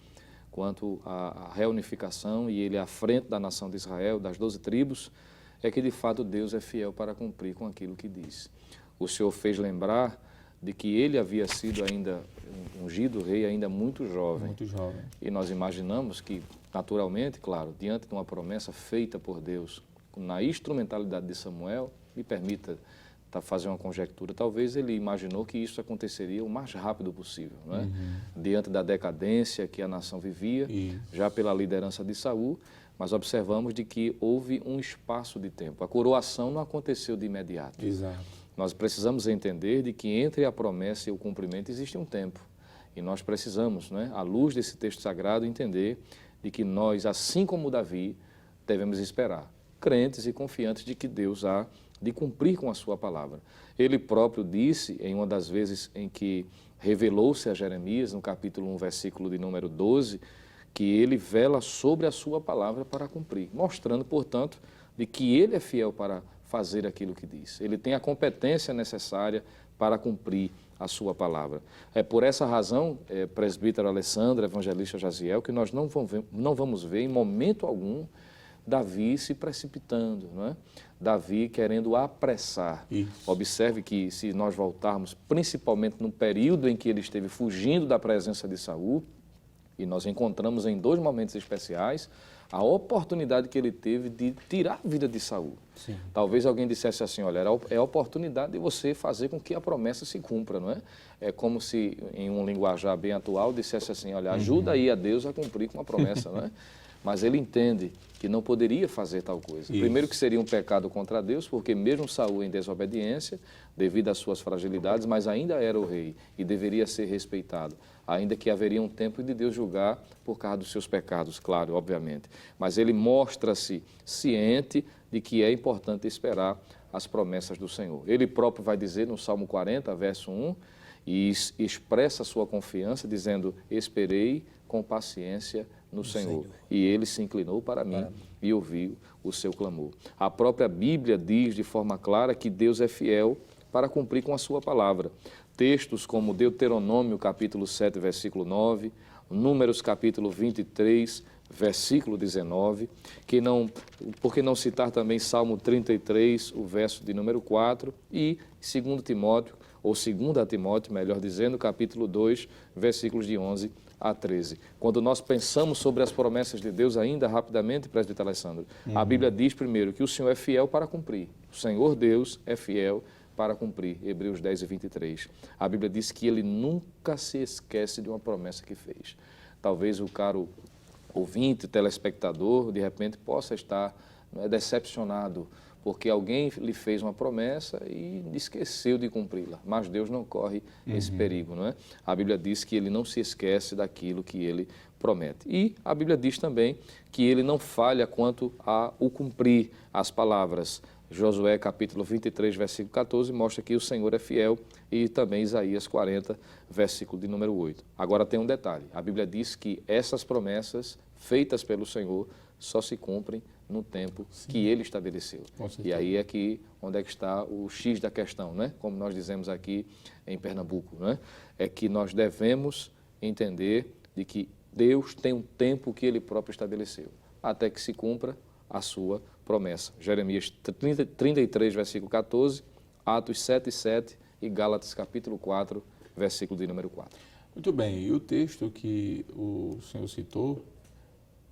quanto à reunificação e ele à frente da nação de Israel, das 12 tribos, é que de fato Deus é fiel para cumprir com aquilo que diz. O Senhor fez lembrar de que ele havia sido ainda ungido rei ainda muito jovem. Muito jovem. E nós imaginamos que, naturalmente, claro, diante de uma promessa feita por Deus, na instrumentalidade de Samuel, me permita fazer uma conjectura, talvez ele imaginou que isso aconteceria o mais rápido possível, não é? Diante da decadência que a nação vivia, já pela liderança de Saul, mas observamos de que houve um espaço de tempo. A coroação não aconteceu de imediato. Exato. Nós precisamos entender de que entre a promessa e o cumprimento existe um tempo. E nós precisamos, né, à luz desse texto sagrado, entender de que nós, assim como Davi, devemos esperar, crentes e confiantes de que Deus há de cumprir com a sua palavra. Ele próprio disse, em uma das vezes em que revelou-se a Jeremias, no capítulo 1, versículo de número 12, que ele vela sobre a sua palavra para cumprir, mostrando, portanto, de que ele é fiel para fazer aquilo que diz. Ele tem a competência necessária para cumprir a sua palavra. É por essa razão, presbítero Alessandro, evangelista Jaziel, que nós não vamos ver em momento algum Davi se precipitando, não é? Davi querendo apressar. Isso. Observe que, se nós voltarmos, principalmente no período em que ele esteve fugindo da presença de Saul, e nós encontramos em 2 momentos especiais a oportunidade que ele teve de tirar a vida de Saul. Sim. Talvez alguém dissesse assim, olha, é a oportunidade de você fazer com que a promessa se cumpra, não é? É como se, em um linguajar bem atual, dissesse assim, olha, ajuda aí a Deus a cumprir com a promessa, não é? Mas ele entende que não poderia fazer tal coisa. Isso. Primeiro que seria um pecado contra Deus, porque mesmo Saul em desobediência, devido às suas fragilidades, mas ainda era o rei e deveria ser respeitado, ainda que haveria um tempo de Deus julgar por causa dos seus pecados, claro, obviamente. Mas ele mostra-se ciente de que é importante esperar as promessas do Senhor. Ele próprio vai dizer no Salmo 40, verso 1, e expressa a sua confiança, dizendo, esperei com paciência no Senhor. E ele se inclinou para mim e ouviu o seu clamor. A própria Bíblia diz de forma clara que Deus é fiel para cumprir com a sua palavra. Textos como Deuteronômio, capítulo 7, versículo 9, Números, capítulo 23, versículo 19, por que não citar também Salmo 33, o verso de número 4, e 2 Timóteo, ou 2 Timóteo, melhor dizendo, capítulo 2, versículos de 11 a 13. Quando nós pensamos sobre as promessas de Deus, ainda rapidamente, presbítero Alessandro, a Bíblia diz primeiro que o Senhor é fiel para cumprir. O Senhor Deus é fiel para cumprir. Hebreus 10 e 23. A Bíblia diz que ele nunca se esquece de uma promessa que fez. Talvez o caro ouvinte, telespectador, de repente possa estar decepcionado, porque alguém lhe fez uma promessa e esqueceu de cumpri-la. Mas Deus não corre esse perigo, não é? A Bíblia diz que ele não se esquece daquilo que ele promete. E a Bíblia diz também que ele não falha quanto a o cumprir as palavras. Josué, capítulo 23, versículo 14, mostra que o Senhor é fiel, e também Isaías 40, versículo de número 8. Agora tem um detalhe, a Bíblia diz que essas promessas feitas pelo Senhor só se cumprem no tempo que ele estabeleceu. E aí é que, onde é que está o X da questão, né? Como nós dizemos aqui em Pernambuco, né? É que nós devemos entender de que Deus tem um tempo que ele próprio estabeleceu, até que se cumpra a sua promessa. Jeremias 33, versículo 14, Atos 7, 7 e Gálatas, capítulo 4, versículo de número 4. Muito bem, e o texto que o senhor citou,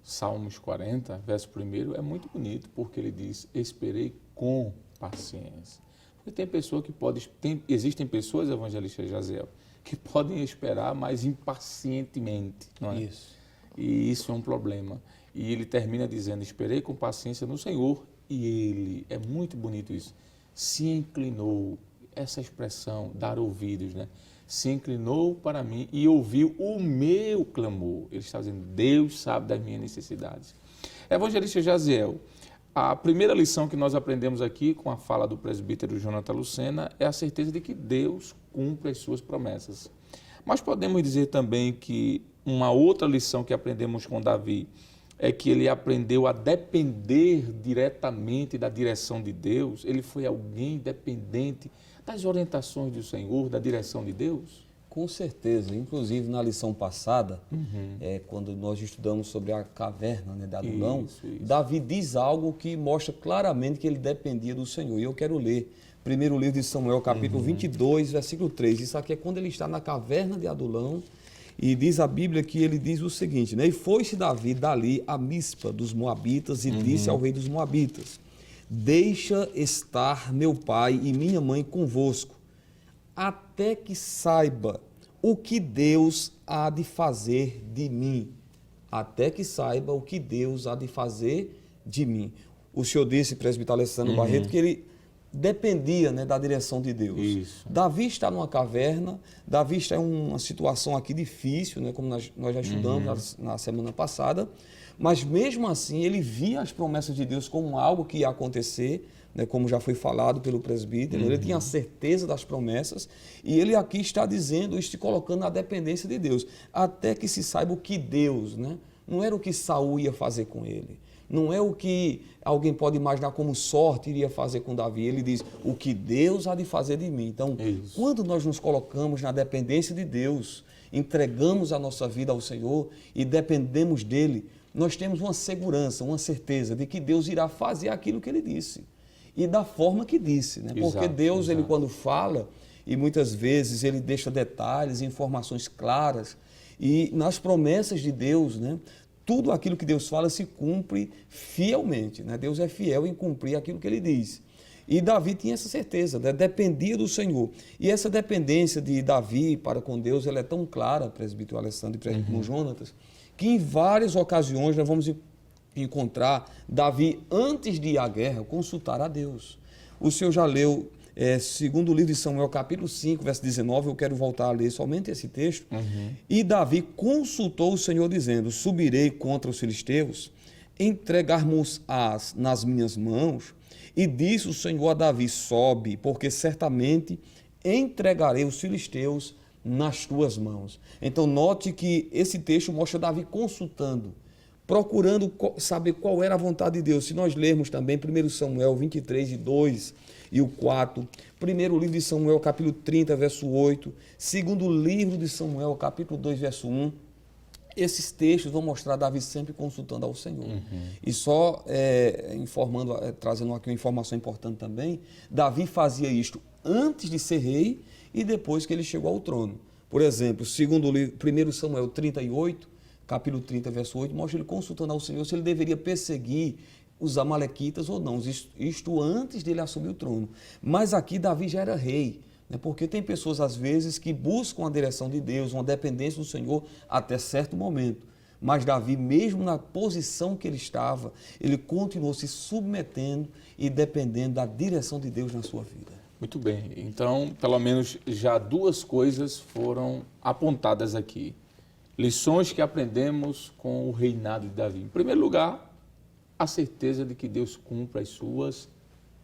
Salmos 40, verso 1, é muito bonito, porque ele diz, esperei com paciência. Porque tem pessoa que pode, existem pessoas, evangelista Jaziel, que podem esperar, mas impacientemente, não é? Isso. E isso é um problema. E ele termina dizendo, esperei com paciência no Senhor, e ele, é muito bonito isso, se inclinou, essa expressão, dar ouvidos, né? Se inclinou para mim e ouviu o meu clamor. Ele está dizendo, Deus sabe das minhas necessidades. Evangelista Jaziel, a primeira lição que nós aprendemos aqui com a fala do presbítero Jonathan Lucena é a certeza de que Deus cumpre as suas promessas. Mas podemos dizer também que uma outra lição que aprendemos com Davi é que ele aprendeu a depender diretamente da direção de Deus. Ele foi alguém dependente das orientações do Senhor, da direção de Deus? Com certeza. Inclusive, na lição passada, quando nós estudamos sobre a caverna, né, de Adulão, isso. Davi diz algo que mostra claramente que ele dependia do Senhor. E eu quero ler primeiro livro de Samuel, capítulo 22, versículo 3. Isso aqui é quando ele está na caverna de Adulão. E diz a Bíblia que ele diz o seguinte, né? E foi-se Davi dali a Mispa dos Moabitas e disse ao rei dos Moabitas, deixa estar meu pai e minha mãe convosco, até que saiba o que Deus há de fazer de mim. Até que saiba o que Deus há de fazer de mim. O senhor disse, presbítero Alessandro Barreto, que ele dependia, né, da direção de Deus. Isso. Davi está numa caverna, Davi está em uma situação aqui difícil, né, como nós já estudamos na semana passada, mas mesmo assim ele via as promessas de Deus como algo que ia acontecer, né, como já foi falado pelo presbítero, ele tinha a certeza das promessas, e ele aqui está dizendo, se colocando na dependência de Deus, até que se saiba o que Deus, né, não era o que Saul ia fazer com ele, não é o que alguém pode imaginar como sorte iria fazer com Davi, ele diz, o que Deus há de fazer de mim. Então, quando nós nos colocamos na dependência de Deus, entregamos a nossa vida ao Senhor e dependemos dele, nós temos uma segurança, uma certeza de que Deus irá fazer aquilo que ele disse. E da forma que disse, né? Porque Deus, ele quando fala, e muitas vezes ele deixa detalhes, informações claras, e nas promessas de Deus, né? Tudo aquilo que Deus fala se cumpre fielmente, né? Deus é fiel em cumprir aquilo que ele diz. E Davi tinha essa certeza, né? Dependia do Senhor. E essa dependência de Davi para com Deus, ela é tão clara, presbítero Alessandro e presbítero Jonatas, que em várias ocasiões nós vamos encontrar Davi, antes de ir à guerra, consultar a Deus. O senhor já leu, segundo o livro de Samuel, capítulo 5, verso 19, eu quero voltar a ler somente esse texto. E Davi consultou o Senhor, dizendo, subirei contra os filisteus, entregar-mos-ás nas minhas mãos. E disse o Senhor a Davi, sobe, porque certamente entregarei os filisteus nas tuas mãos. Então note que esse texto mostra Davi consultando, procurando saber qual era a vontade de Deus. Se nós lermos também 1 Samuel 23, e 2 e o 4, primeiro livro de Samuel, capítulo 30, verso 8, segundo livro de Samuel, capítulo 2, verso 1, esses textos vão mostrar Davi sempre consultando ao Senhor. E só trazendo aqui uma informação importante também, Davi fazia isto antes de ser rei e depois que ele chegou ao trono. Por exemplo, segundo o livro, 1 Samuel 38, capítulo 30, verso 8, mostra ele consultando ao Senhor se ele deveria perseguir os amalequitas ou não, isto antes dele assumir o trono. Mas aqui Davi já era rei, né? Porque tem pessoas às vezes que buscam a direção de Deus, uma dependência do Senhor até certo momento. Mas Davi, mesmo na posição que ele estava, ele continuou se submetendo e dependendo da direção de Deus na sua vida. Muito bem, então pelo menos já duas coisas foram apontadas aqui. Lições que aprendemos com o reinado de Davi. Em primeiro lugar, a certeza de que Deus cumpre as suas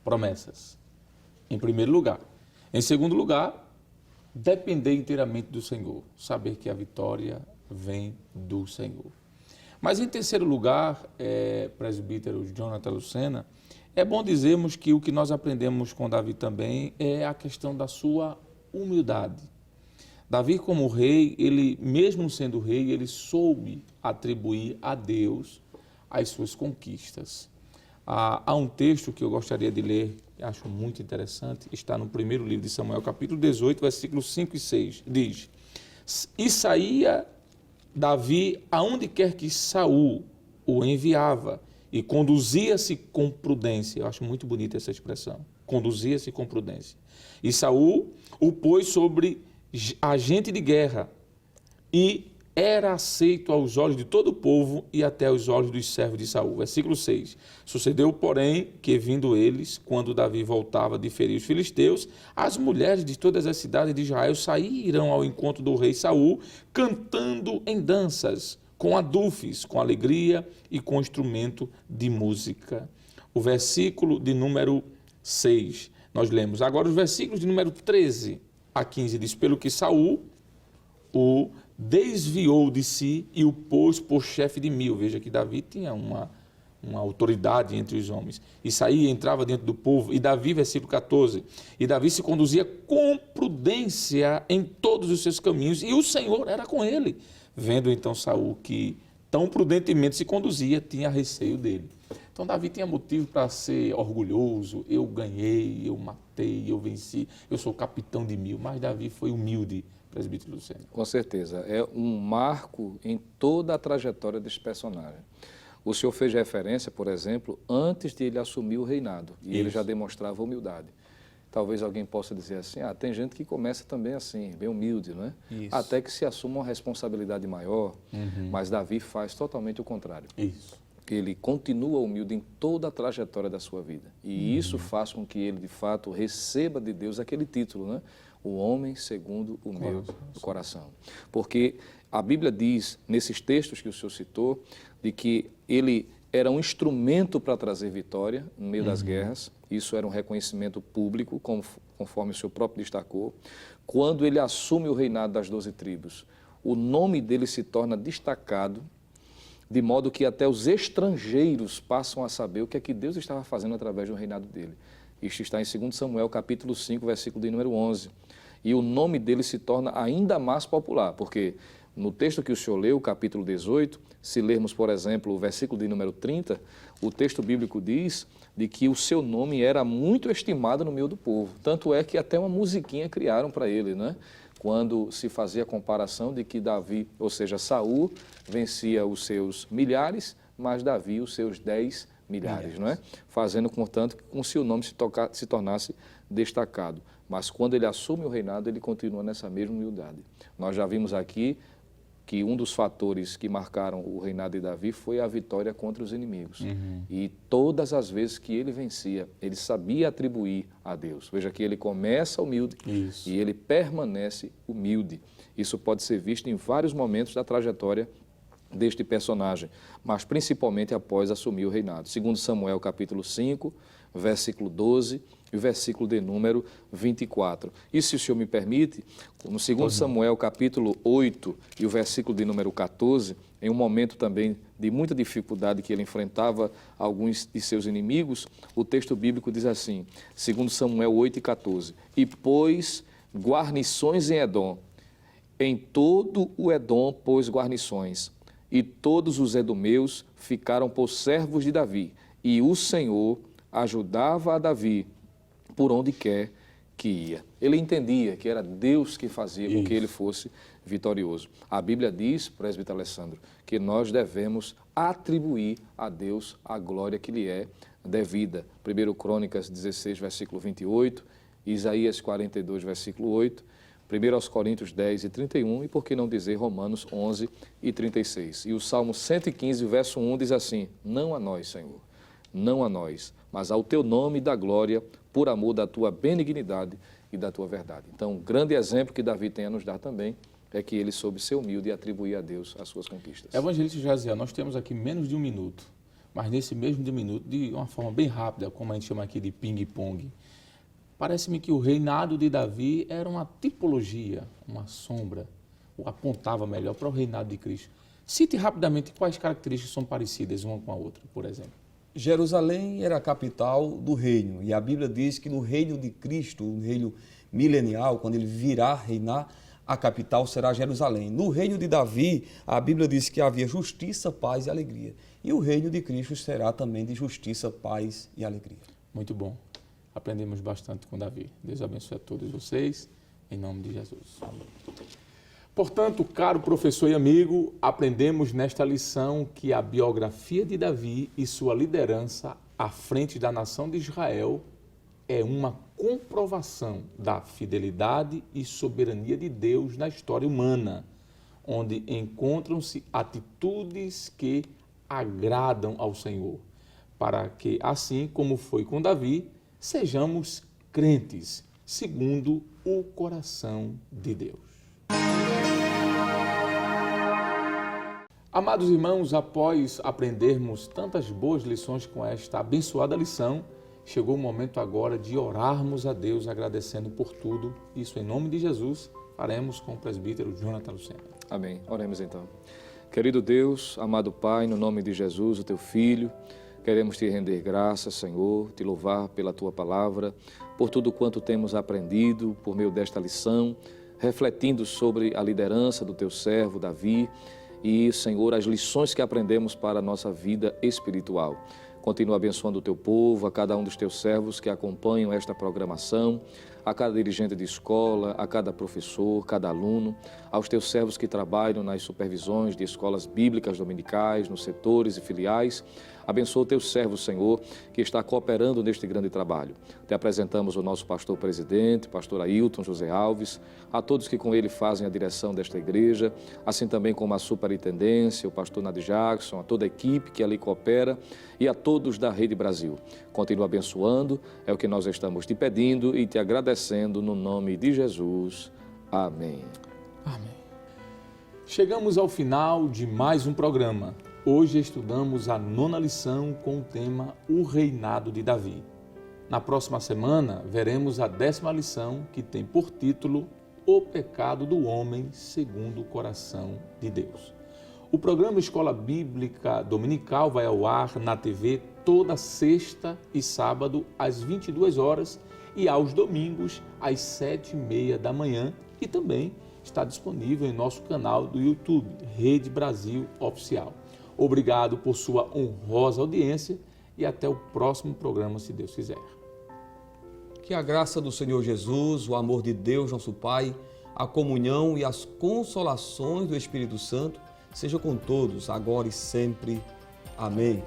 promessas. Em primeiro lugar. Em segundo lugar, depender inteiramente do Senhor. Saber que a vitória vem do Senhor. Mas em terceiro lugar, presbítero Jonathan Lucena, é bom dizermos que o que nós aprendemos com Davi também é a questão da sua humildade. Davi, como rei, ele, mesmo sendo rei, ele soube atribuir a Deus as suas conquistas. Há um texto que eu gostaria de ler, que acho muito interessante, está no primeiro livro de Samuel, capítulo 18, versículos 5 e 6. Diz, e saía Davi aonde quer que Saul o enviava, e conduzia-se com prudência. Eu acho muito bonita essa expressão. Conduzia-se com prudência. E Saul o pôs sobre agente de guerra, e era aceito aos olhos de todo o povo e até aos olhos dos servos de Saul. Versículo 6. Sucedeu, porém, que vindo eles, quando Davi voltava de ferir os filisteus, as mulheres de todas as cidades de Israel saíram ao encontro do rei Saul, cantando em danças, com adufes, com alegria e com instrumento de música. O versículo de número 6, nós lemos. Agora os versículos de número 13 a 15 diz, pelo que Saul o desviou de si e o pôs por chefe de 1000. Veja que Davi tinha uma autoridade entre os homens. E saía e entrava dentro do povo. E Davi, versículo 14, e Davi se conduzia com prudência em todos os seus caminhos, e o Senhor era com ele. Vendo então Saul que tão prudentemente se conduzia, tinha receio dele. Então Davi tinha motivo para ser orgulhoso, eu ganhei, eu matei, eu venci, eu sou capitão de 1000, mas Davi foi humilde, presbítero Lucena. Com certeza, é um marco em toda a trajetória desse personagem. O senhor fez referência, por exemplo, antes de ele assumir o reinado, e ele já demonstrava humildade. Talvez alguém possa dizer assim, tem gente que começa também assim, bem humilde, não é? Até que se assuma uma responsabilidade maior, mas Davi faz totalmente o contrário. ele continua humilde em toda a trajetória da sua vida. E isso faz com que ele, de fato, receba de Deus aquele título, né? O homem segundo o meu coração. Porque a Bíblia diz, nesses textos que o senhor citou, de que ele era um instrumento para trazer vitória no meio das guerras. Isso era um reconhecimento público, conforme o senhor próprio destacou. Quando ele assume o reinado das 12 tribos, o nome dele se torna destacado, de modo que até os estrangeiros passam a saber o que é que Deus estava fazendo através do reinado dele. Isto está em 2 Samuel, capítulo 5, versículo de número 11. E o nome dele se torna ainda mais popular, porque no texto que o senhor leu, capítulo 18, se lermos, por exemplo, o versículo de número 30, o texto bíblico diz de que o seu nome era muito estimado no meio do povo. Tanto é que até uma musiquinha criaram para ele, né? Quando se fazia a comparação de que Davi, ou seja, Saul, vencia os seus milhares, mas Davi os seus 10 milhares, não é? Fazendo, portanto, com que o nome se tornasse destacado. Mas quando ele assume o reinado, ele continua nessa mesma humildade. Nós já vimos aqui que um dos fatores que marcaram o reinado de Davi foi a vitória contra os inimigos. E todas as vezes que ele vencia, ele sabia atribuir a Deus. Veja que ele começa humilde e ele permanece humilde. Isso pode ser visto em vários momentos da trajetória deste personagem, mas principalmente após assumir o reinado. 2 Samuel, capítulo 5, versículo 12 e o versículo de número 24. E se o senhor me permite, no 2 Samuel, capítulo 8 e o versículo de número 14, em um momento também de muita dificuldade que ele enfrentava alguns de seus inimigos, o texto bíblico diz assim, 2 Samuel 8 e 14, e pôs guarnições em Edom, em todo o Edom pôs guarnições, e todos os edomeus ficaram por servos de Davi, e o Senhor ajudava a Davi por onde quer que ia. Ele entendia que era Deus que fazia com que ele fosse vitorioso. A Bíblia diz, presbítero Alessandro, que nós devemos atribuir a Deus a glória que lhe é devida. 1 Crônicas 16, versículo 28, Isaías 42, versículo 8, 1 Coríntios 10 e 31, e por que não dizer Romanos 11 e 36. E o Salmo 115, verso 1 diz assim, não a nós, Senhor, não a nós, mas ao teu nome da glória, por amor da tua benignidade e da tua verdade. Então, um grande exemplo que Davi tem a nos dar também é que ele soube ser humilde e atribuir a Deus as suas conquistas. Evangelista Jaziel, nós temos aqui menos de um minuto, mas nesse mesmo de minuto, de uma forma bem rápida, como a gente chama aqui de ping-pong, parece-me que o reinado de Davi era uma tipologia, uma sombra, ou apontava melhor para o reinado de Cristo. Cite rapidamente quais características são parecidas uma com a outra, por exemplo. Jerusalém era a capital do reino, e a Bíblia diz que no reino de Cristo, no reino milenial, quando ele virá reinar, a capital será Jerusalém. No reino de Davi, a Bíblia diz que havia justiça, paz e alegria. E o reino de Cristo será também de justiça, paz e alegria. Muito bom. Aprendemos bastante com Davi. Deus abençoe a todos vocês, em nome de Jesus. Portanto, caro professor e amigo, aprendemos nesta lição que a biografia de Davi e sua liderança à frente da nação de Israel é uma comprovação da fidelidade e soberania de Deus na história humana, onde encontram-se atitudes que agradam ao Senhor, para que, assim como foi com Davi, sejamos crentes segundo o coração de Deus. Amados irmãos, após aprendermos tantas boas lições com esta abençoada lição, chegou o momento agora de orarmos a Deus agradecendo por tudo. Isso em nome de Jesus, faremos com o presbítero Jonathan Lucena. Amém. Oremos então. Querido Deus, amado Pai, no nome de Jesus, o teu Filho, queremos te render graças, Senhor, te louvar pela tua palavra, por tudo quanto temos aprendido por meio desta lição, refletindo sobre a liderança do teu servo Davi e, Senhor, as lições que aprendemos para a nossa vida espiritual. Continua abençoando o teu povo, a cada um dos teus servos que acompanham esta programação, a cada dirigente de escola, a cada professor, cada aluno, aos teus servos que trabalham nas supervisões de escolas bíblicas dominicais, nos setores e filiais, Abençoa o teu servo, Senhor, que está cooperando neste grande trabalho. Te apresentamos o nosso pastor presidente, pastor Ailton José Alves, a todos que com ele fazem a direção desta igreja, assim também como a superintendência, o pastor Nadir Jackson, a toda a equipe que ali coopera e a todos da Rede Brasil. Continua abençoando, é o que nós estamos te pedindo e te agradecendo no nome de Jesus. Amém. Amém. Chegamos ao final de mais um programa. Hoje estudamos a 9ª lição com o tema O Reinado de Davi. Na próxima semana, veremos a 10ª lição, que tem por título O Pecado do Homem segundo o Coração de Deus. O programa Escola Bíblica Dominical vai ao ar na TV toda sexta e sábado às 22 horas e aos domingos às 7h30 da manhã, e também está disponível em nosso canal do YouTube, Rede Brasil Oficial. Obrigado por sua honrosa audiência e até o próximo programa, se Deus quiser. Que a graça do Senhor Jesus, o amor de Deus, nosso Pai, a comunhão e as consolações do Espírito Santo seja com todos, agora e sempre. Amém.